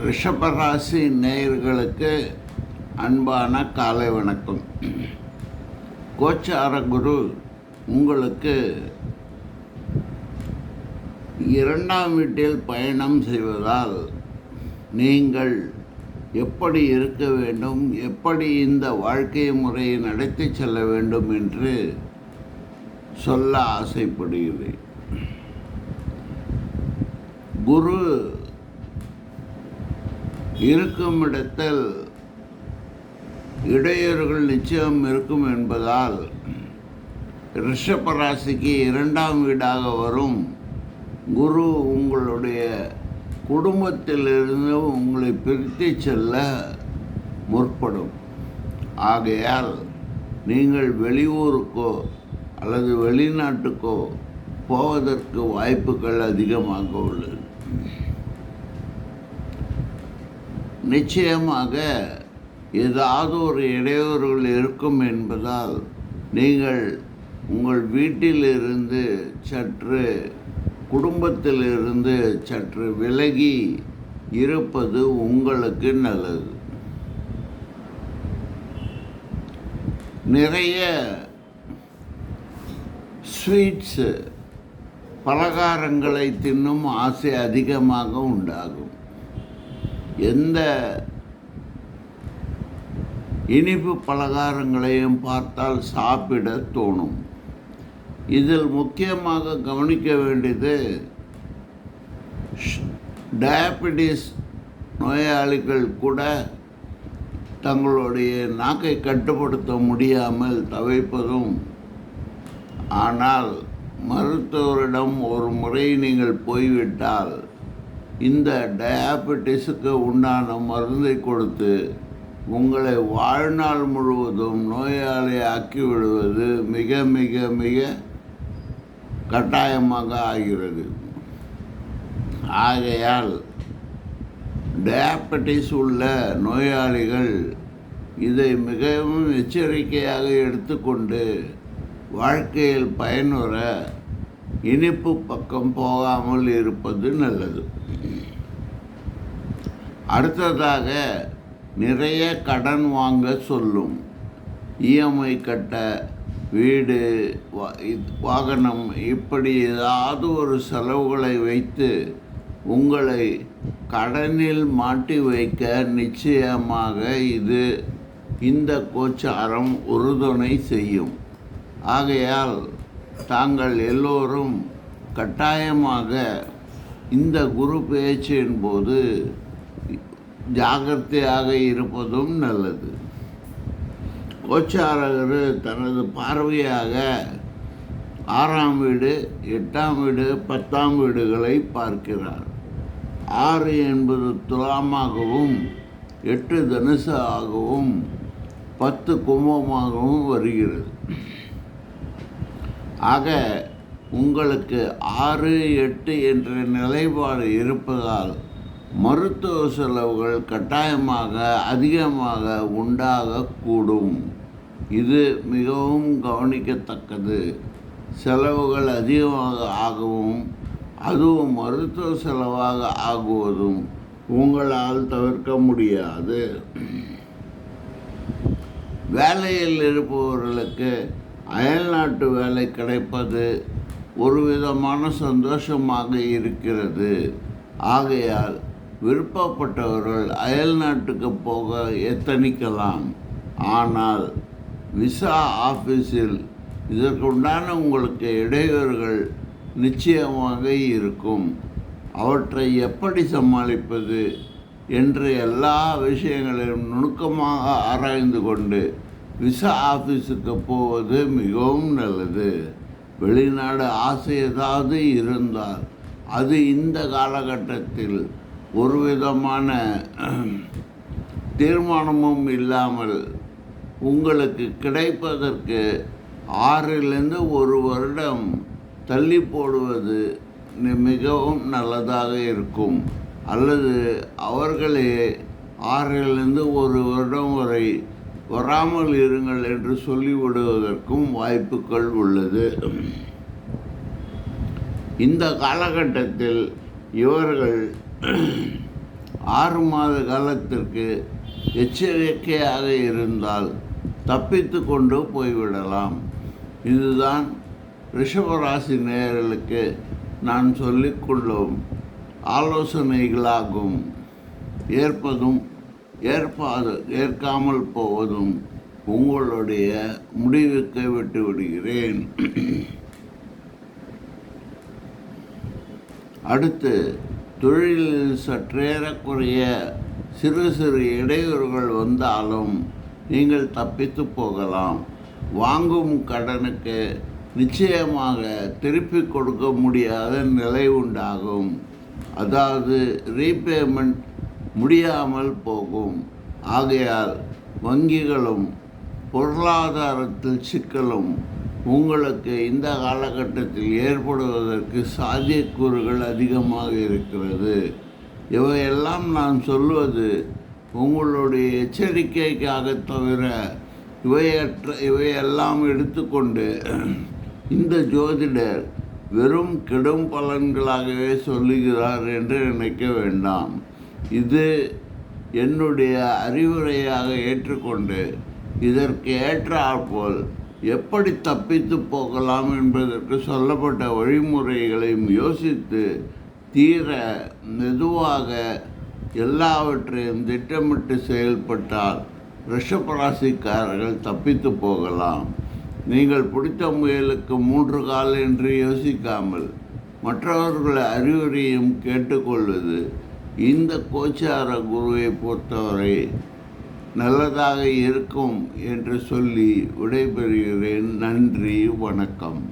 ரிஷபராசி நேயர்களுக்கு அன்பான காலை வணக்கம். கோச்சார குரு உங்களுக்கு 2ஆம் வீட்டில் பயணம் செய்வதால் நீங்கள் எப்படி இருக்க வேண்டும், எப்படி இந்த வாழ்க்கை முறையை நடத்தி செல்ல வேண்டும் என்று சொல்ல ஆசைப்படுகிறேன். குரு இருக்கும் இடத்தில் இடையூறுகள் நிச்சயம் இருக்கும் என்பதால் ரிஷபராசிக்கு 2ஆம் வீடாக வரும் குரு உங்களுடைய குடும்பத்திலிருந்து உங்களை பிரித்து செல்ல முற்படும். ஆகையால் நீங்கள் வெளியூருக்கோ அல்லது வெளிநாட்டுக்கோ போவதற்கு வாய்ப்புகள் அதிகமாக உள்ளது. நிச்சயமாக ஏதாவது ஒரு இடையூறுகள் இருக்கும் என்பதால் நீங்கள் உங்கள் வீட்டிலிருந்து குடும்பத்திலிருந்து சற்று விலகி இருப்பது உங்களுக்கு நல்லது. நிறைய ஸ்வீட்ஸு பலகாரங்களை தின்னும் ஆசை அதிகமாக உண்டாகும். எந்த இனிப்பு பலகாரங்களையும் பார்த்தால் சாப்பிட தோணும். இதில் முக்கியமாக கவனிக்க வேண்டியது, டயபெட்டிஸ் நோயாளிகள் கூட தங்களுடைய நாக்கை கட்டுப்படுத்த முடியாமல் தவிப்பதும், ஆனால் மருத்துவரிடம் ஒரு முறை நீங்கள் போய்விட்டால் இந்த டயாபெட்டிஸுக்கு உண்டான மருந்தை கொடுத்து உங்களை வாழ்நாள் முழுவதும் நோயாளி ஆக்கிவிடுவது மிக மிக மிக கட்டாயமாக ஆகிறது. ஆகையால் டயாபெட்டிஸ் உள்ள நோயாளிகள் இதை மிகவும் எச்சரிக்கையாக எடுத்துக்கொண்டு வாழ்க்கையில் பயனுற இனிப்பு பக்கம் போகாமல் இருப்பது நல்லது. அடுத்ததாக, நிறைய கடன் வாங்க சொல்லும். இஎம்ஐ கட்ட, வீடு, வாகனம், இப்படி ஏதாவது ஒரு செலவுகளை வைத்து உங்களை கடனில் மாட்டி வைக்க நிச்சயமாக இந்த கோச்சாரம் உறுதுணை செய்யும். ஆகையால் தாங்கள் எல்லோரும் கட்டாயமாக இந்த குரு பெயர்ச்சியின் போது ஜாகிரதையாக இருப்பதும் நல்லது. கோச்சாரகர் தனது பார்வையாக 6ஆம் வீடு, 8ஆம் வீடு, 10ஆம் வீடுகளை பார்க்கிறார். 6 என்பது துலாமாகவும், 8 தனுசு ஆகவும், 10 கும்பமாகவும் வருகிறது. ஆக உங்களுக்கு 6, 8 என்ற நிலைப்பாடு இருப்பதால் மருத்துவ செலவுகள் கட்டாயமாக அதிகமாக உண்டாகக்கூடும். இது மிகவும் கவனிக்கத்தக்கது. செலவுகள் அதிகமாக ஆகவும் அதுவும் மருத்துவ செலவாக ஆகுவதும் உங்களால் தவிர்க்க முடியாது. வேலையில் இருப்பவர்களுக்கு அயல்நாட்டு வேலை கிடைப்பது ஒரு விதமான சந்தோஷமாக இருக்கிறது. ஆகையால் விருப்பப்பட்டவர்கள் அயல் நாட்டுக்கு போக எத்தனிக்கலாம். ஆனால் விசா ஆஃபீஸில் இதற்குண்டான உங்களுக்கு இடையூறுகள் நிச்சயமாக இருக்கும். அவற்றை எப்படி சமாளிப்பது என்று எல்லா விஷயங்களையும் நுணுக்கமாக ஆராய்ந்து கொண்டு விசா ஆஃபீஸுக்கு போவது மிகவும் நல்லது. வெளிநாடு ஆசை ஏதாவது இருந்தால் அது இந்த காலகட்டத்தில் ஒரு விதமான தீர்மானமும் இல்லாமல் உங்களுக்கு கிடைப்பதற்கு 6லிருந்து 1 வருடம் தள்ளி போடுவது மிகவும் நல்லதாக இருக்கும். அல்லது அவர்களே 6லிருந்து 1 வருடம் வரை வராமல் இருங்கள் என்று சொல்லிவிடுவதற்கும் வாய்ப்புகள் உள்ளது. இந்த காலகட்டத்தில் இவர்கள் 6 மாத காலத்திற்கு எச்சரிக்கையாக இருந்தால் தப்பித்து கொண்டு போய்விடலாம். இதுதான் ரிஷபராசி நேயர்களுக்கு நான் சொல்லிக்கொள்ளும் ஆலோசனைகளாகும். ஏற்பதும் ஏற்காமல் போவதும் உங்களுடைய முடிவுக்கு விட்டு விடுகிறேன். அடுத்து, தொழிலில் சற்றேறக்குறைய சிறு சிறு இடையூறுகள் வந்தாலும் நீங்கள் தப்பித்து போகலாம். வாங்கும் கடனுக்கு நிச்சயமாக திருப்பி கொடுக்க முடியாத நிலை உண்டாகும். அதாவது ரீபேமெண்ட் முடியாமல் போகும். ஆகையால் வங்கிகளும் பொருளாதாரத்தில் சிக்கலும் உங்களுக்கு இந்த காலகட்டத்தில் ஏற்படுவதற்கு சாத்தியக்கூறுகள் அதிகமாக இருக்கிறது. இவையெல்லாம் நான் சொல்வது உங்களுடைய எச்சரிக்கைக்காக தவிர இவையெல்லாம் எடுத்துக்கொண்டு இந்த ஜோதிடர் வெறும் கெடும் பலன்களாகவே சொல்லுகிறார் என்று நினைக்க வேண்டாம். இது என்னுடைய அறிவுரையாக ஏற்றுக்கொண்டு இதற்கு ஏற்றாற்போல் எப்படி தப்பித்து போகலாம் என்பதற்கு சொல்லப்பட்ட வழிமுறைகளையும் யோசித்து தீர மெதுவாக எல்லாவற்றையும் திட்டமிட்டு செயல்பட்டால் ரிஷபராசிக்காரர்கள் தப்பித்து போகலாம். நீங்கள் பிடித்த முயலுக்கு 3 கால் என்று யோசிக்காமல் மற்றவர்களை அறிவுரையும் கேட்டுக்கொள்வது இந்த கோச்சார குருவை பொறுத்தவரை நல்லதாக இருக்கும் என்று சொல்லி விடைபெறுகிறேன். நன்றி, வணக்கம்.